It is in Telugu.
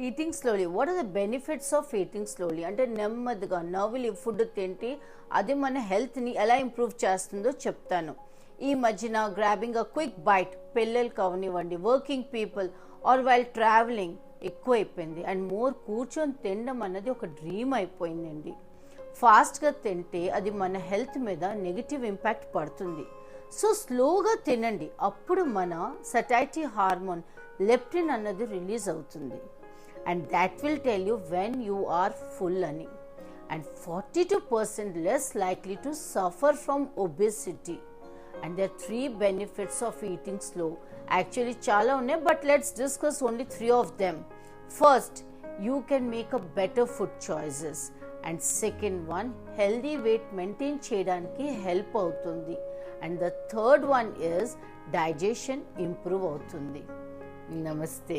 Eating slowly, what are the benefits of eating slowly అంటే నెమ్మదిగా నవ్వులి ఫుడ్ తింటే అది మన హెల్త్ని ఎలా ఇంప్రూవ్ చేస్తుందో చెప్తాను. ఈ మధ్యన గ్రాబింగ్ అ క్విక్ బైట్ పిల్లలకి అవనివ్వండి, working people or while travelling ఎక్కువైపోయింది. అండ్ మోర్ కూర్చొని తినడం అన్నది ఒక డ్రీమ్ అయిపోయిందండి. ఫాస్ట్గా తింటే అది మన హెల్త్ మీద నెగిటివ్ ఇంపాక్ట్ పడుతుంది. సో స్లోగా తినండి, అప్పుడు మన సటైటీ హార్మోన్ లెప్టిన్ అన్నది రిలీజ్ అవుతుంది. And that will tell you when you are full అని. And 42% less likely to suffer from obesity. And there are 3 benefits of eating slow. Actually చాలా ఉన్నాయి, but let's discuss only 3 of them. First, you can make a better food choices. And second one, healthy weight maintain చేయడానికి help అవుతుంది. And the third one is digestion improve అవుతుంది. నమస్తే.